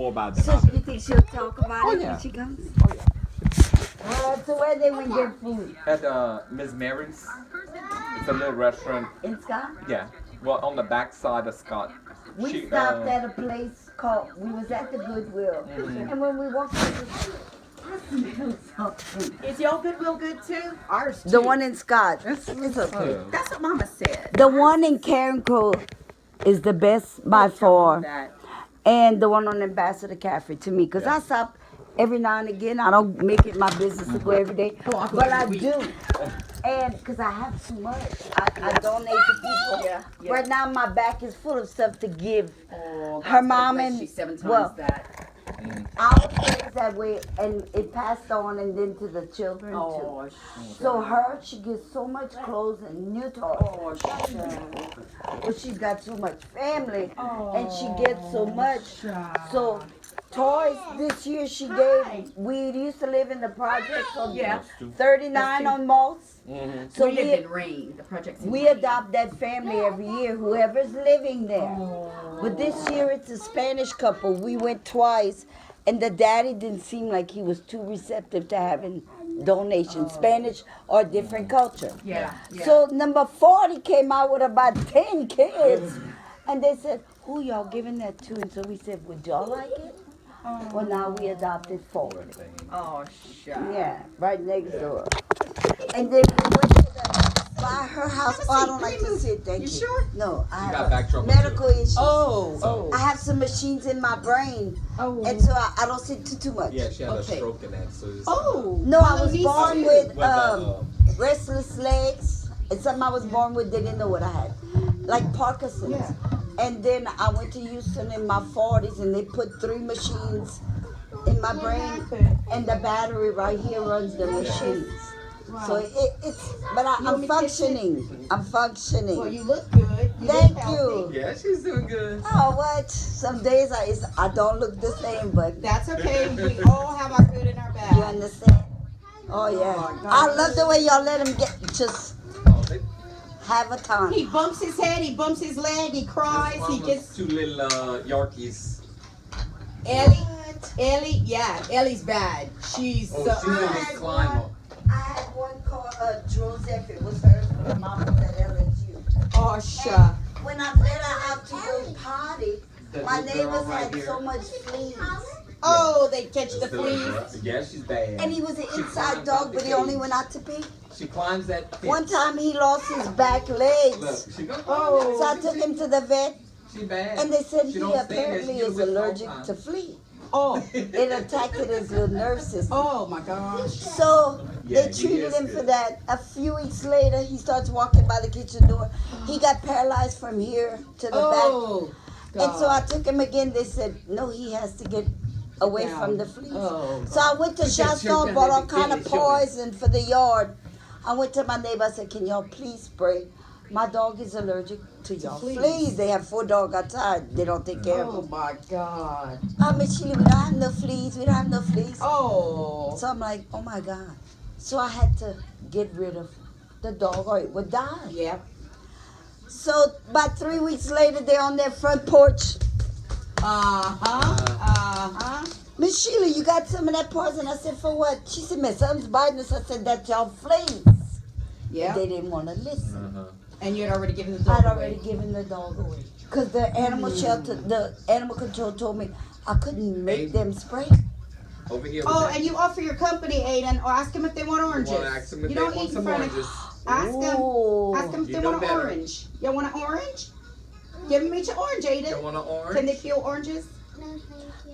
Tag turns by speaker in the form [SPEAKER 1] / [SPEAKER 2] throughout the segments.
[SPEAKER 1] more about that.
[SPEAKER 2] So you think she'll talk about it
[SPEAKER 1] yeah.
[SPEAKER 2] when she comes?
[SPEAKER 1] Oh yeah.
[SPEAKER 2] So where they went get food?
[SPEAKER 1] At Miss Mary's. It's a little restaurant.
[SPEAKER 2] In Scott?
[SPEAKER 1] Yeah. Well, on the back side of Scott.
[SPEAKER 2] We stopped at a place called, we was at the Goodwill. And when we walked in the
[SPEAKER 3] Is your Goodwill good too? Ours too.
[SPEAKER 2] The one in Scott.
[SPEAKER 1] It's
[SPEAKER 2] okay.
[SPEAKER 3] That's what Mama said.
[SPEAKER 2] The one in Karen Cove is the best by far.
[SPEAKER 3] That.
[SPEAKER 2] And the one on Ambassador Cafe to me. Because I stop every now and again. I don't make it my business to go every day. But I do. And because I have too much. I donate to people.
[SPEAKER 3] Yeah.
[SPEAKER 2] Right now my back is full of stuff to give.
[SPEAKER 3] Oh,
[SPEAKER 2] Her mom and
[SPEAKER 3] she's 7 times
[SPEAKER 2] well,
[SPEAKER 3] that.
[SPEAKER 2] I was raised that way, and it passed on and then to the children
[SPEAKER 3] Oh,
[SPEAKER 2] too. So she gets so much clothes and new toys. But she's got so much family, and she gets so much. So toys this year she gave. We used to live in the projects on 39 on Moss.
[SPEAKER 3] So we lived in Rain, the projects.
[SPEAKER 2] We adopt that family every year, whoever's living there. But this year it's a Spanish couple. We went twice, and the daddy didn't seem like he was too receptive to having donations, Spanish or different culture.
[SPEAKER 3] Yeah.
[SPEAKER 2] So number 40 came out with about 10 kids, and they said, "Who y'all giving that to?" And so we said, "Would y'all like it?" Well, now we adopted 40.
[SPEAKER 3] Oh, shut.
[SPEAKER 2] Yeah, right next door. And then we went to by her house. Oh, I don't like to sit. Thank you.
[SPEAKER 3] You sure?
[SPEAKER 2] No, I
[SPEAKER 1] got
[SPEAKER 2] have
[SPEAKER 1] back trouble
[SPEAKER 2] medical issues.
[SPEAKER 3] Oh.
[SPEAKER 2] I have some machines in my brain,
[SPEAKER 3] Oh.
[SPEAKER 2] and so I don't sit too much.
[SPEAKER 1] Yeah, she had a
[SPEAKER 3] Okay.
[SPEAKER 1] stroke in that. So it's,
[SPEAKER 2] No, I was
[SPEAKER 3] niece
[SPEAKER 2] born
[SPEAKER 3] too.
[SPEAKER 2] with
[SPEAKER 1] the,
[SPEAKER 2] restless legs. It's something I was born with. They didn't know what I had, like Parkinson's.
[SPEAKER 3] Yeah.
[SPEAKER 2] And then I went to Houston in my 40s, and they put 3 machines in my brain, and the battery right here runs the machines. So but I'm functioning. I'm functioning.
[SPEAKER 3] Well, you look good.
[SPEAKER 2] Thank you.
[SPEAKER 1] yeah, she's doing good.
[SPEAKER 2] Oh, what? Some days I don't look the same, but
[SPEAKER 3] That's okay. We all have our good and our bad.
[SPEAKER 2] you understand? Oh, yeah.
[SPEAKER 3] Oh,
[SPEAKER 2] I love the way y'all let him just
[SPEAKER 1] Oh, they,
[SPEAKER 2] have a time.
[SPEAKER 3] He bumps his head, he bumps his leg, he cries, he gets...
[SPEAKER 1] 2 little Yorkies.
[SPEAKER 3] Ellie, yeah, Ellie's bad. She's...
[SPEAKER 1] Oh, she's a big climber.
[SPEAKER 2] I had one called Joseph. It was her. Her mom was at LSU.
[SPEAKER 3] oh, shucks.
[SPEAKER 2] When I let her out to go potty,
[SPEAKER 1] That
[SPEAKER 2] my
[SPEAKER 1] little girl
[SPEAKER 2] neighbors
[SPEAKER 1] right
[SPEAKER 2] had
[SPEAKER 1] here.
[SPEAKER 2] so much fleas.
[SPEAKER 3] Oh, they catch the
[SPEAKER 1] That's little girl.
[SPEAKER 3] fleas.
[SPEAKER 1] Yeah, she's bad.
[SPEAKER 2] And he was an
[SPEAKER 1] She
[SPEAKER 2] inside
[SPEAKER 1] climbs
[SPEAKER 2] dog,
[SPEAKER 1] out
[SPEAKER 2] but
[SPEAKER 1] the
[SPEAKER 2] he only
[SPEAKER 1] cage.
[SPEAKER 2] went out to pee.
[SPEAKER 1] She climbs that fence.
[SPEAKER 2] One time he lost his back
[SPEAKER 1] Look,
[SPEAKER 2] legs.
[SPEAKER 1] she goes,
[SPEAKER 2] So I took him to the vet,
[SPEAKER 1] She bad.
[SPEAKER 2] and they said
[SPEAKER 1] She
[SPEAKER 2] he
[SPEAKER 1] don't stay there.
[SPEAKER 2] apparently
[SPEAKER 1] She
[SPEAKER 2] is
[SPEAKER 1] with
[SPEAKER 2] allergic
[SPEAKER 1] all
[SPEAKER 2] to
[SPEAKER 1] time.
[SPEAKER 2] flea.
[SPEAKER 3] Oh,
[SPEAKER 2] It attacked his little nerve system.
[SPEAKER 3] oh my gosh.
[SPEAKER 2] So
[SPEAKER 1] Yeah,
[SPEAKER 2] they
[SPEAKER 1] he
[SPEAKER 2] treated
[SPEAKER 1] is
[SPEAKER 2] him
[SPEAKER 1] good.
[SPEAKER 2] for that. A few weeks later, he starts walking by the kitchen door. He got paralyzed from here to the
[SPEAKER 3] Oh,
[SPEAKER 2] back. And so I took him again. They said, no, he has to get away
[SPEAKER 3] Down.
[SPEAKER 2] from the fleas.
[SPEAKER 3] Oh,
[SPEAKER 2] So I went to Shasta, bought all kind of poison for the yard. I went to my neighbor. I said, can y'all please spray? My dog is allergic to y'all
[SPEAKER 3] fleas.
[SPEAKER 2] fleas. They have 4 dogs outside. They don't take care of
[SPEAKER 3] oh
[SPEAKER 2] them.
[SPEAKER 3] my God.
[SPEAKER 2] Miss Sheila, we don't have no fleas. We don't have no fleas.
[SPEAKER 3] Oh.
[SPEAKER 2] So I'm like, oh my God. So I had to get rid of the dog or it would die.
[SPEAKER 3] Yep.
[SPEAKER 2] So about 3 weeks later, they're on their front porch. Miss Sheila, you got some of that poison? I said, for what? She said, man, something's biting us. I said, that's y'all fleas.
[SPEAKER 3] Yeah.
[SPEAKER 2] They didn't want to listen.
[SPEAKER 3] And you had already given the dog
[SPEAKER 2] I'd
[SPEAKER 3] away.
[SPEAKER 2] already given the dog away. Because the animal shelter, the animal control told me I couldn't make them spray.
[SPEAKER 1] Over here.
[SPEAKER 3] Oh,
[SPEAKER 1] with
[SPEAKER 3] and you offer your company, Aiden, or ask them if they want oranges.
[SPEAKER 1] You wanna ask them if
[SPEAKER 3] You
[SPEAKER 1] they
[SPEAKER 3] don't
[SPEAKER 1] want
[SPEAKER 3] eat in
[SPEAKER 1] some
[SPEAKER 3] front of.
[SPEAKER 1] oranges.
[SPEAKER 3] Ask them.
[SPEAKER 2] Ooh.
[SPEAKER 3] Ask them if
[SPEAKER 1] You
[SPEAKER 3] they
[SPEAKER 1] know
[SPEAKER 3] want an
[SPEAKER 1] better.
[SPEAKER 3] orange. You want an orange? Give me your orange,
[SPEAKER 1] You
[SPEAKER 3] Aiden.
[SPEAKER 1] want an orange?
[SPEAKER 3] Can they peel oranges?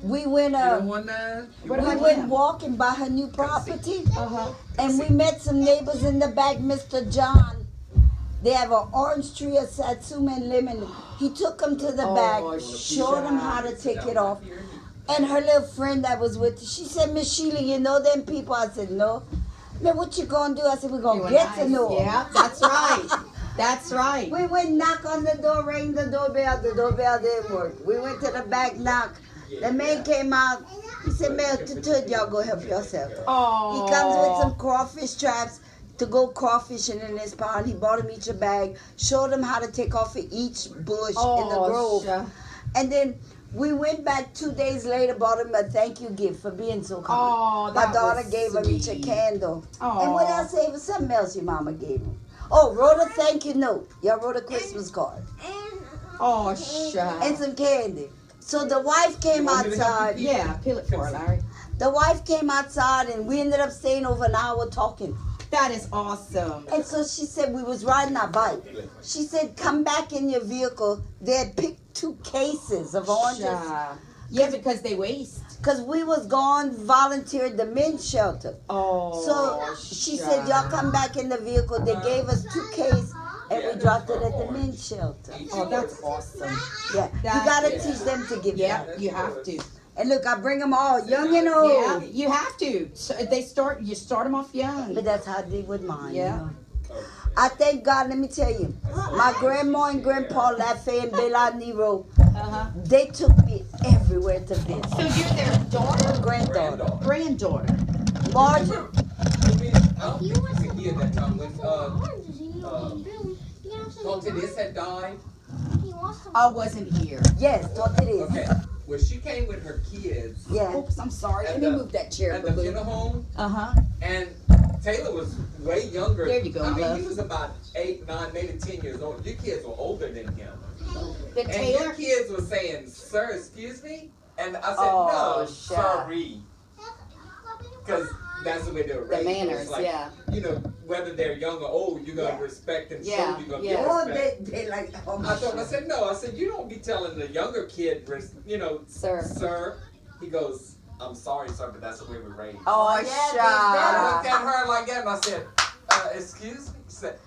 [SPEAKER 2] We went
[SPEAKER 1] You don't want that? You
[SPEAKER 3] What
[SPEAKER 2] we
[SPEAKER 1] want
[SPEAKER 3] about
[SPEAKER 2] went
[SPEAKER 3] him?
[SPEAKER 2] walking by her new property,
[SPEAKER 3] Uh-huh.
[SPEAKER 2] and we met some neighbors in the back. Mr. John, they have an orange tree, a satsuma and lemon. He took them to the back, showed them how to take it off. And her little friend that was with her, she said, Miss Sheila, you know them people? I said, no. Man, what you gonna do? I said, we're gonna get to know 'em."
[SPEAKER 3] Yeah, that's right. That's right.
[SPEAKER 2] We went knock on the door, rang the doorbell didn't work. We went to the back knock. The man came out. He said, "Man, y'all go help yourself."
[SPEAKER 3] Oh.
[SPEAKER 2] He comes with some crawfish traps to go crawfishing in his pond. He bought him each a bag, showed him how to take off of each bush in the grove.
[SPEAKER 3] Sure.
[SPEAKER 2] And then We went back 2 days later, bought him a thank you gift for being so kind.
[SPEAKER 3] Oh,
[SPEAKER 2] My
[SPEAKER 3] that
[SPEAKER 2] daughter
[SPEAKER 3] was
[SPEAKER 2] gave him each a
[SPEAKER 3] sweet.
[SPEAKER 2] candle.
[SPEAKER 3] Aw.
[SPEAKER 2] And what else gave him? Something else your mama gave him. Oh, wrote a thank you note. Y'all wrote a Christmas card.
[SPEAKER 3] Oh,
[SPEAKER 2] And
[SPEAKER 3] shucks.
[SPEAKER 2] some candy. So the wife came
[SPEAKER 1] You want me to help
[SPEAKER 2] outside.
[SPEAKER 1] you?
[SPEAKER 3] Yeah, peel it for her, Larry.
[SPEAKER 2] The wife came outside and we ended up staying over an hour talking.
[SPEAKER 3] That is awesome.
[SPEAKER 2] And so she said, we was riding our bike. She said, come back in your vehicle. They had picked 2 cases of oranges.
[SPEAKER 3] Shucks. Yeah, because they waste.
[SPEAKER 2] Because we was gone, volunteered the men's shelter.
[SPEAKER 3] Oh,
[SPEAKER 2] So she said, y'all come back in the vehicle. They gave us 2 cases and we dropped it at the men's shelter.
[SPEAKER 3] Oh, that's awesome.
[SPEAKER 2] Yeah, you
[SPEAKER 3] That
[SPEAKER 2] got to
[SPEAKER 3] is-
[SPEAKER 2] teach them to give
[SPEAKER 3] Yeah,
[SPEAKER 2] back.
[SPEAKER 3] you have to.
[SPEAKER 2] And look, I bring them all, young and old.
[SPEAKER 3] Yeah, you have to. So you start them off young.
[SPEAKER 2] But that's how I did with mine.
[SPEAKER 3] Yeah.
[SPEAKER 2] You know? I thank God, let me tell you, my grandma and grandpa, Lafayette and Bella Nero,
[SPEAKER 3] Uh-huh.
[SPEAKER 2] they took me everywhere to visit.
[SPEAKER 3] So you're their daughter?
[SPEAKER 2] Granddaughter.
[SPEAKER 3] Granddaughter.
[SPEAKER 2] Margie,
[SPEAKER 1] I don't think you could hear that time when This had died.
[SPEAKER 3] I wasn't here.
[SPEAKER 2] yes, talk it is.
[SPEAKER 1] Okay. Well, she came with her kids
[SPEAKER 2] Yeah.
[SPEAKER 3] Oops, I'm sorry. Let
[SPEAKER 1] At
[SPEAKER 3] me
[SPEAKER 1] the-
[SPEAKER 3] move that chair,
[SPEAKER 1] at the
[SPEAKER 3] boo-boo.
[SPEAKER 1] funeral home,
[SPEAKER 3] Uh-huh.
[SPEAKER 1] and Taylor was way younger.
[SPEAKER 3] There you go,
[SPEAKER 1] I mean,
[SPEAKER 3] love.
[SPEAKER 1] he was about 8, 9, maybe 10 years old. Your kids were older than him.
[SPEAKER 3] The
[SPEAKER 1] And
[SPEAKER 3] Taylor?
[SPEAKER 1] your kids were saying, "Sir, excuse me," and I said,
[SPEAKER 3] Oh,
[SPEAKER 1] "No,
[SPEAKER 3] shucks.
[SPEAKER 1] sorry," because that's the way they were
[SPEAKER 3] The
[SPEAKER 1] raised.
[SPEAKER 3] manners,
[SPEAKER 1] It's like,
[SPEAKER 3] yeah.
[SPEAKER 1] You know, whether they're young or old, you're gonna
[SPEAKER 2] Yeah.
[SPEAKER 1] respect and
[SPEAKER 3] Yeah,
[SPEAKER 1] show you're gonna
[SPEAKER 3] yeah.
[SPEAKER 1] give
[SPEAKER 2] Oh,
[SPEAKER 1] respect.
[SPEAKER 2] they like, oh
[SPEAKER 1] I
[SPEAKER 2] my
[SPEAKER 1] told him, I
[SPEAKER 2] God.
[SPEAKER 1] said, no. I said, you don't be telling the younger kid,
[SPEAKER 3] Sir.
[SPEAKER 1] sir. He goes, I'm sorry, sir, but that's the way we're raised.
[SPEAKER 3] Oh,
[SPEAKER 2] Yeah, they
[SPEAKER 1] I
[SPEAKER 2] better.
[SPEAKER 1] looked at her like that and I said, excuse me? She said,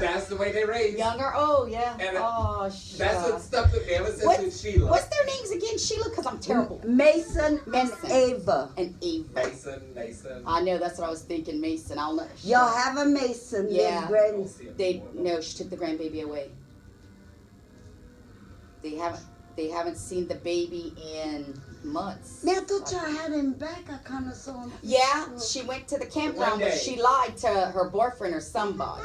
[SPEAKER 1] that's the way they raised.
[SPEAKER 3] Younger? Oh, yeah.
[SPEAKER 1] And,
[SPEAKER 3] oh,
[SPEAKER 1] That's what
[SPEAKER 3] shucks.
[SPEAKER 1] stuck with me ever since
[SPEAKER 3] What-
[SPEAKER 1] with Sheila.
[SPEAKER 3] What's their names again, Sheila? Because I'm terrible.
[SPEAKER 2] Mason and
[SPEAKER 3] Mason.
[SPEAKER 2] Ava.
[SPEAKER 3] And Ava.
[SPEAKER 1] Mason.
[SPEAKER 3] I know, that's what I was thinking, Mason. I'll know.
[SPEAKER 2] Y'all have a Mason.
[SPEAKER 3] Yeah.
[SPEAKER 2] They grand.
[SPEAKER 3] No, she took the grandbaby away. They haven't seen the baby in months.
[SPEAKER 2] Man, I thought y'all had him back. I kind of saw him.
[SPEAKER 3] Yeah, she went to the campground,
[SPEAKER 1] One
[SPEAKER 3] but
[SPEAKER 1] day.
[SPEAKER 3] she lied to her boyfriend or somebody.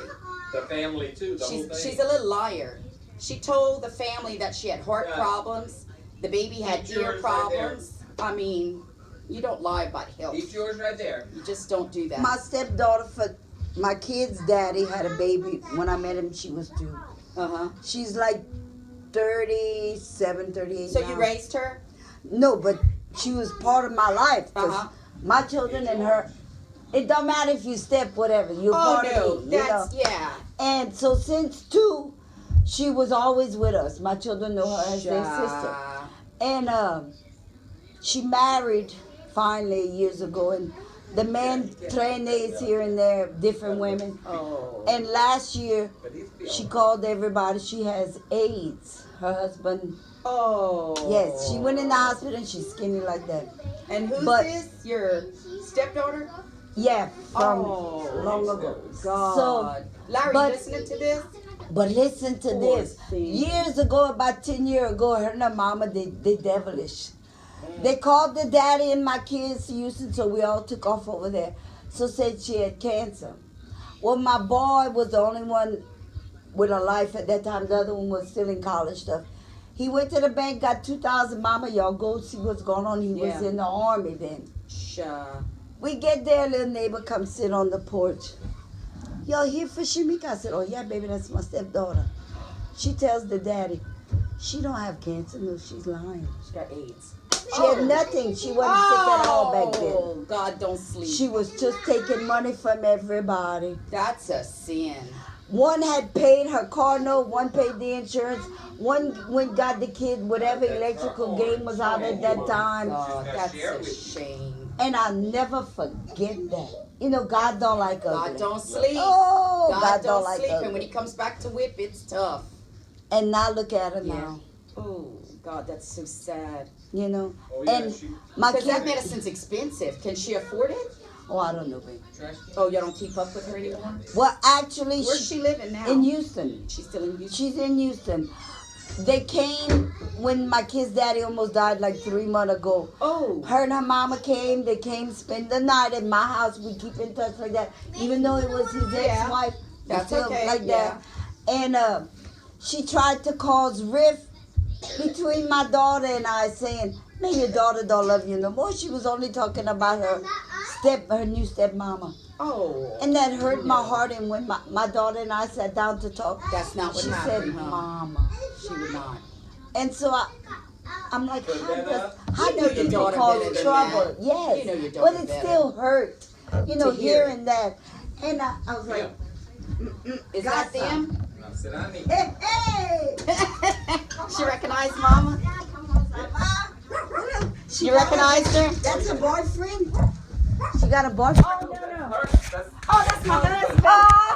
[SPEAKER 1] The family, too, the whole thing.
[SPEAKER 3] She's a little liar. She told the family that she had heart
[SPEAKER 1] Yeah.
[SPEAKER 3] problems. The baby had
[SPEAKER 1] Eat
[SPEAKER 3] ear
[SPEAKER 1] yours right there.
[SPEAKER 3] problems. I mean, you don't lie about health.
[SPEAKER 1] Eat yours right there.
[SPEAKER 3] You just don't do that.
[SPEAKER 2] My stepdaughter, for my kid's daddy, had a baby. When I met him, she was 2.
[SPEAKER 3] Uh-huh.
[SPEAKER 2] She's like 37, 38
[SPEAKER 3] So
[SPEAKER 2] now.
[SPEAKER 3] you raised her?
[SPEAKER 2] No, but she was part of my life. 'Cause
[SPEAKER 3] Uh-huh.
[SPEAKER 2] my children and her, it don't matter if you step, whatever. You're
[SPEAKER 3] Oh,
[SPEAKER 2] part
[SPEAKER 3] no.
[SPEAKER 2] of me, you know?
[SPEAKER 3] That's, yeah.
[SPEAKER 2] And so since 2, she was always with us. My children know her as their sister. And she married finally years ago. And the man trained days here and there, different women.
[SPEAKER 3] Oh.
[SPEAKER 2] And last year,
[SPEAKER 1] But these
[SPEAKER 2] she called everybody. She has AIDS. Her husband,
[SPEAKER 3] Oh.
[SPEAKER 2] yes, she went in the hospital and she's skinny like that.
[SPEAKER 3] And who's
[SPEAKER 2] But-
[SPEAKER 3] this? Your stepdaughter?
[SPEAKER 2] Yeah, from
[SPEAKER 3] Oh.
[SPEAKER 2] long ago.
[SPEAKER 3] God.
[SPEAKER 2] So,
[SPEAKER 3] Larry,
[SPEAKER 2] but-
[SPEAKER 3] listening to this?
[SPEAKER 2] but listen to
[SPEAKER 3] Poor
[SPEAKER 2] this.
[SPEAKER 3] thing.
[SPEAKER 2] Years ago, about 10 years ago, her and her mama, they devilish. They called the daddy and my kids to Houston, so we all took off over there. So said she had cancer. Well, my boy was the only one with a life at that time. The other one was still in college stuff. He went to the bank, got 2,000. Mama, y'all go see what's going on. He was
[SPEAKER 3] Yeah.
[SPEAKER 2] in the army then.
[SPEAKER 3] Sure.
[SPEAKER 2] We get there, little neighbor comes sit on the porch. Y'all here for Shamika? I said, oh yeah, baby, that's my stepdaughter. She tells the daddy, she don't have cancer. No, she's lying.
[SPEAKER 3] She got AIDS.
[SPEAKER 2] She had nothing. She wasn't sick at all back then.
[SPEAKER 3] Oh, God, don't sleep.
[SPEAKER 2] She was just taking money from everybody.
[SPEAKER 3] That's a sin.
[SPEAKER 2] One had paid her car note, one paid the insurance, one went got the kid whatever electrical game was out at that time.
[SPEAKER 3] God, that's
[SPEAKER 1] share
[SPEAKER 3] a
[SPEAKER 1] with you.
[SPEAKER 3] shame.
[SPEAKER 2] And I'll never forget that. You know, God don't like ugly.
[SPEAKER 3] God don't sleep.
[SPEAKER 2] Oh,
[SPEAKER 3] God don't
[SPEAKER 2] like
[SPEAKER 3] sleep.
[SPEAKER 2] ugly.
[SPEAKER 3] And when he comes back to whip, it's tough.
[SPEAKER 2] And now look at her
[SPEAKER 3] Yeah.
[SPEAKER 2] now.
[SPEAKER 3] Oh, God, that's so sad.
[SPEAKER 2] You know,
[SPEAKER 1] Oh, yeah,
[SPEAKER 2] and
[SPEAKER 1] she-
[SPEAKER 2] my
[SPEAKER 3] Because that
[SPEAKER 2] kid.
[SPEAKER 3] medicine's expensive. Can she afford it?
[SPEAKER 2] Oh, I don't know, baby.
[SPEAKER 1] Trash.
[SPEAKER 3] Oh, y'all don't keep up with her anymore?
[SPEAKER 2] Well, actually,
[SPEAKER 3] Where's she living now?
[SPEAKER 2] in Houston.
[SPEAKER 3] She's still in Houston?
[SPEAKER 2] She's in Houston. They came when my kid's daddy almost died like 3 months ago.
[SPEAKER 3] Oh.
[SPEAKER 2] Her and her mama came. They came spend the night at my house. We keep in touch like that, even though it was his
[SPEAKER 3] Yeah.
[SPEAKER 2] ex-wife. we
[SPEAKER 3] That's
[SPEAKER 2] still
[SPEAKER 3] okay,
[SPEAKER 2] like
[SPEAKER 3] yeah.
[SPEAKER 2] that. And she tried to cause rift between my daughter and I saying, man, your daughter don't love you no more. She was only talking about her new stepmama.
[SPEAKER 3] Oh.
[SPEAKER 2] And that hurt my heart. And when my daughter and I sat down to talk,
[SPEAKER 3] That's not what
[SPEAKER 2] she
[SPEAKER 3] happened,
[SPEAKER 2] said,
[SPEAKER 3] huh?
[SPEAKER 2] Mama.
[SPEAKER 3] She would not.
[SPEAKER 2] And so I'm like,
[SPEAKER 1] Put that up.
[SPEAKER 2] how
[SPEAKER 3] You know
[SPEAKER 2] does
[SPEAKER 3] your
[SPEAKER 2] it
[SPEAKER 3] daughter
[SPEAKER 2] cause
[SPEAKER 3] better than
[SPEAKER 2] trouble?
[SPEAKER 3] that.
[SPEAKER 2] Yes.
[SPEAKER 3] You know your
[SPEAKER 2] But
[SPEAKER 3] daughter
[SPEAKER 2] it
[SPEAKER 3] better.
[SPEAKER 2] still hurt,
[SPEAKER 3] To hear
[SPEAKER 2] hearing that. And I was like,
[SPEAKER 3] Is that
[SPEAKER 2] Gotcha.
[SPEAKER 3] them?
[SPEAKER 1] And I said, I need.
[SPEAKER 2] hey, hey.
[SPEAKER 3] She recognized Mama?
[SPEAKER 2] She
[SPEAKER 3] You recognized her?
[SPEAKER 2] That's a boyfriend? She got a boyfriend?
[SPEAKER 1] That's her. That's
[SPEAKER 3] Oh, that's my husband.
[SPEAKER 2] Oh,